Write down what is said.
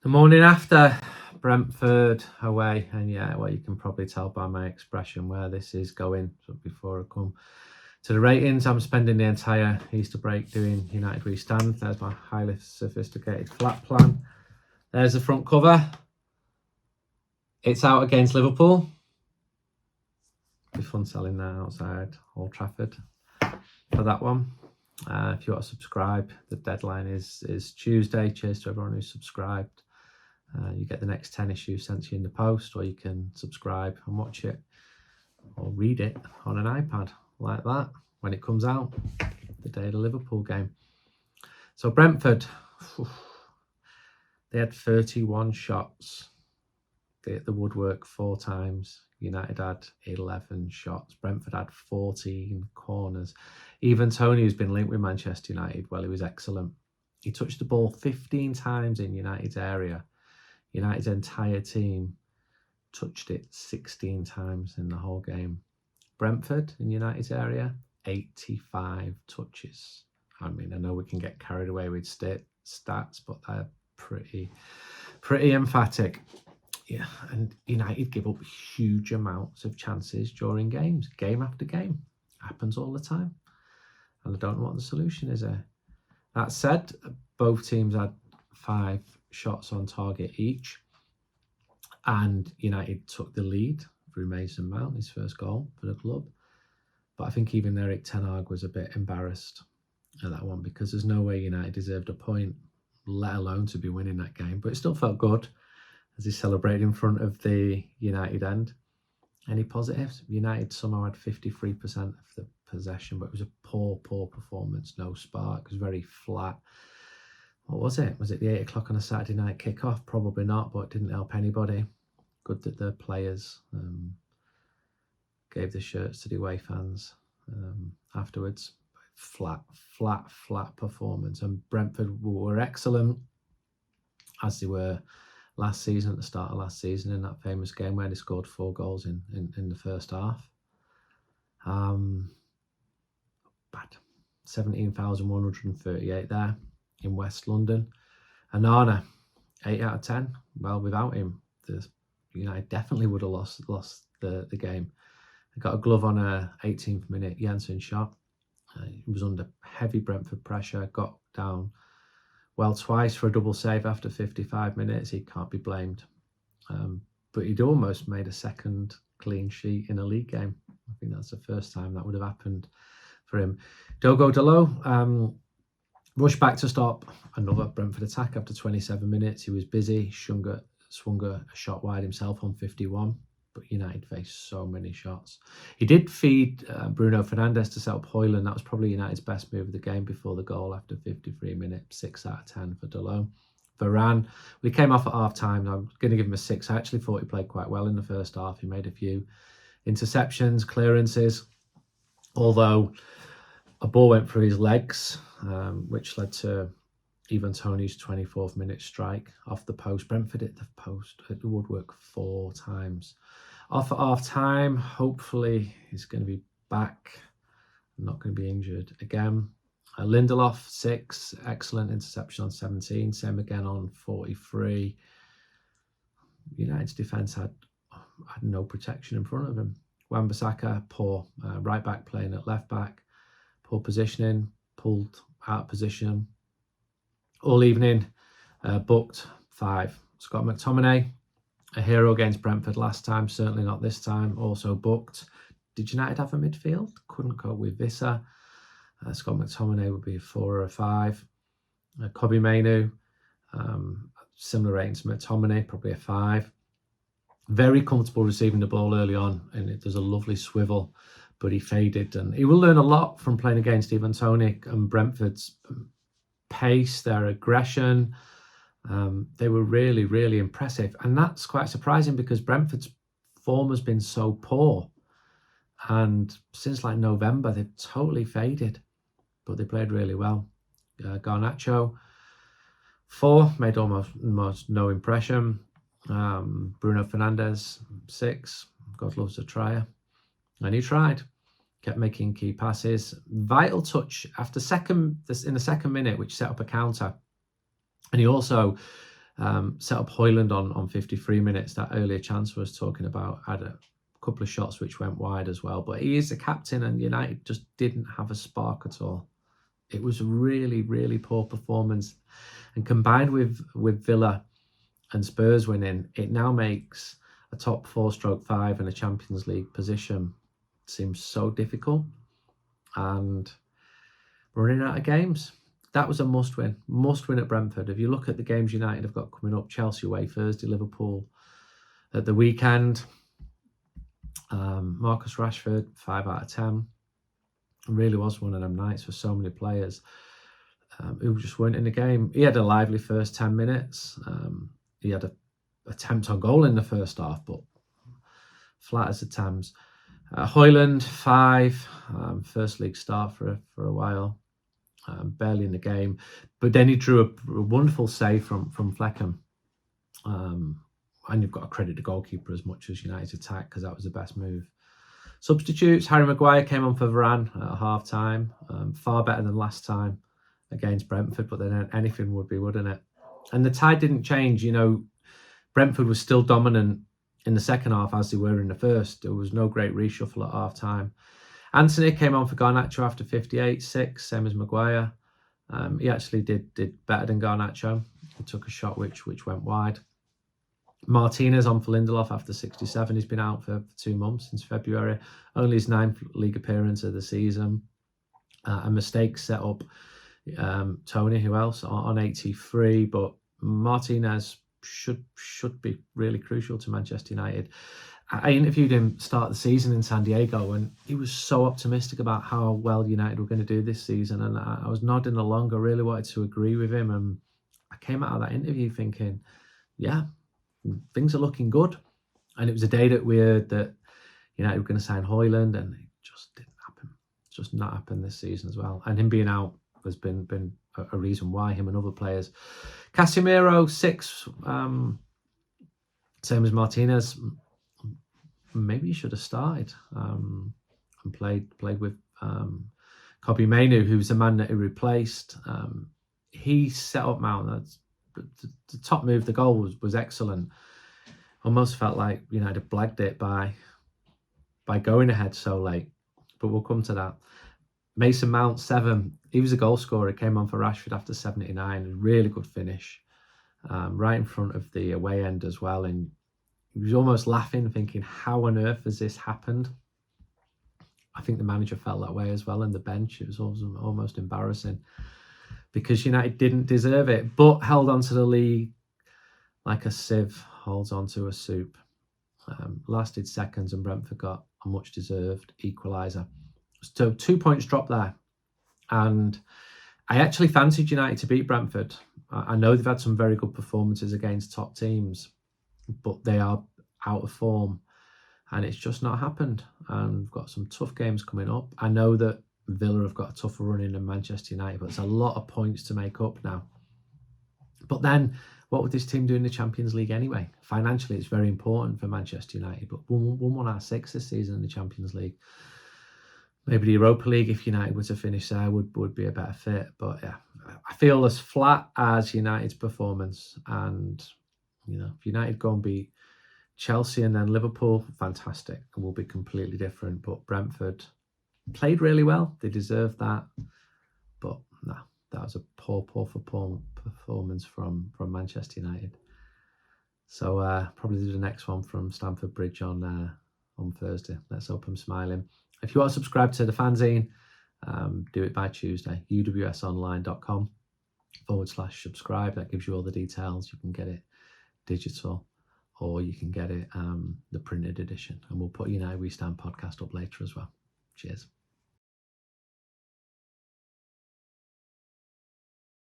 The morning after Brentford away, and yeah, well, you can probably tell by my expression where this is going. So before I come to the ratings, I'm spending the entire Easter break doing United We Stand. There's my highly sophisticated flat plan. There's the front cover. It's out against Liverpool. It'll be fun selling that outside Old Trafford for that one. If you want to subscribe, the deadline is Tuesday. Cheers to everyone who's subscribed. You get the next 10 issues sent to you in the post, or you can subscribe and watch it or read it on an iPad like that when it comes out, the day of the Liverpool game. So Brentford, they had 31 shots. They hit the woodwork 4 times. United had 11 shots. Brentford had 14 corners. Even Tony, who's been linked with Manchester United, well, he was excellent. He touched the ball 15 times in United's area. United's entire team touched it 16 times in the whole game. Brentford in United's area, 85 touches. I mean, I know we can get carried away with stats, but they're pretty emphatic. Yeah, and United give up huge amounts of chances during games, game after game. Happens all the time. And I don't know what the solution is there. That said, both teams had 5 shots on target each, and United took the lead through Mason Mount, his first goal for the club. But I think even Erik ten Hag was a bit embarrassed at that one, because there's no way United deserved a point, let alone to be winning that game. But it still felt good as he celebrated in front of the United end. Any positives? United somehow had 53% of the possession, but it was a poor performance, no spark. It was very flat. What was it? Was it the 8 o'clock on a Saturday night kickoff? Probably not, but it didn't help anybody. Good that the players gave the shirts to the away fans afterwards. Flat performance. And Brentford were excellent, as they were last season, at the start of last season, in that famous game where they scored 4 goals in the first half. Bad. 17,138 there in West London. Anana, 8 out of 10. Well, without him, the United definitely would have lost the game. They got a glove on a 18th minute Jensen shot. He was under heavy Brentford pressure, got down well twice for a double save after 55 minutes. He can't be blamed. But he'd almost made a second clean sheet in a league game. I think that's the first time that would have happened for him. Diogo Dalot rushed back to stop another Brentford attack after 27 minutes. He was busy. Swung a shot wide himself on 51. But United faced so many shots. He did feed Bruno Fernandes to set up Højlund. That was probably United's best move of the game before the goal after 53 minutes. 6 out of 10 for Dalot. Varane, we came off at half-time. I'm going to give him a 6. I actually thought he played quite well in the first half. He made a few interceptions, clearances, although a ball went through his legs, which led to Ivan Toney's 24th minute strike off the post. Brentford hit the woodwork 4 times. Off at half time, hopefully he's going to be back, not going to be injured again. Lindelof, 6, excellent interception on 17, same again on 43. United's defence had no protection in front of him. Wan-Bissaka, poor. Right back playing at left back, poor positioning, pulled out of position all evening. Booked 5. Scott McTominay, a hero against Brentford last time, certainly not this time, also booked. Did United have a midfield? Couldn't go with Vissa. Scott McTominay would be a 4 or a 5. Kobe Mainu, similar rating to McTominay, probably a 5. Very comfortable receiving the ball early on, and it does a lovely swivel, but he faded. And he will learn a lot from playing against Ivan Toney and Brentford's pace, their aggression. They were really impressive, and that's quite surprising because Brentford's form has been so poor, and since like November they've totally faded, but they played really well. Garnacho, 4, made almost no impression. Bruno Fernandes, 6, God loves a trier, and he tried, kept making key passes. Vital touch in the second minute, which set up a counter. And he also Set up Højlund on 53 minutes. That earlier chance I was talking about had a couple of shots which went wide as well. But he is the captain, and United just didn't have a spark at all. It was a really, really poor performance. And combined with Villa and Spurs winning, it now makes a top 4/5 in a Champions League position seem so difficult. And we're running out of games. That was a must-win at Brentford. If you look at the games United have got coming up, Chelsea away Thursday, Liverpool at the weekend. Marcus Rashford, 5 out of 10. It really was one of them nights for so many players who just weren't in the game. He had a lively first 10 minutes. He had an attempt on goal in the first half, but flat as attempts. Højlund, 5. First league start for a while. Barely in the game, but then he drew a wonderful save from Fleckham, and you've got to credit the goalkeeper as much as United's attack, because that was the best move. Substitutes: Harry Maguire came on for Varane at half time, far better than last time against Brentford, but then anything would be, wouldn't it? And the tide didn't change. Brentford was still dominant in the second half as they were in the first. There was no great reshuffle at half time. Anthony came on for Garnacho after 58, 6, same as Maguire. He actually did better than Garnacho. He took a shot which went wide. Martinez on for Lindelof after 67. He's been out for 2 months, since February. Only his 9th league appearance of the season. A mistake set up Tony, who else, on 83. But Martinez should be really crucial to Manchester United. I interviewed him start the season in San Diego, and he was so optimistic about how well United were going to do this season, and I was nodding along. I really wanted to agree with him, and I came out of that interview thinking, yeah, things are looking good. And it was a day that we heard that United were going to sign Højlund, and it just didn't happen. It's just not happened this season as well. And him being out has been a reason why, him and other players. Casemiro, 6, same as Martinez. Maybe he should have started and played with Kobbie Mainoo, who's the man that he replaced. He set up Mount. The top move, the goal was excellent. Almost felt like United blagged it by going ahead so late, but we'll come to that. Mason Mount, 7. He was a goal scorer. Came on for Rashford after 79. A really good finish, right in front of the away end as well. And he was almost laughing, thinking, how on earth has this happened? I think the manager felt that way as well, and the bench. It was almost embarrassing, because United didn't deserve it, but held on to the league like a sieve holds onto a soup. Lasted seconds, and Brentford got a much-deserved equaliser. So 2 points dropped there. And I actually fancied United to beat Brentford. I know they've had some very good performances against top teams, but they are out of form, and it's just not happened. And we've got some tough games coming up. I know that Villa have got a tougher run in than Manchester United, but it's a lot of points to make up now. But then, what would this team do in the Champions League anyway? Financially, it's very important for Manchester United, but 1 out of 6 this season in the Champions League. Maybe the Europa League, if United were to finish there, would be a better fit. But yeah, I feel as flat as United's performance. And if United go and beat Chelsea and then Liverpool, fantastic. It will be completely different. But Brentford played really well. They deserved that. But no, that was a poor performance from Manchester United. So probably do the next one from Stamford Bridge on Thursday. Let's hope I'm smiling. If you want to subscribe to the fanzine, do it by Tuesday. uwsonline.com/subscribe. That gives you all the details. You can get it digital, or you can get it the printed edition. And we'll put United We Stand podcast up later as well. Cheers.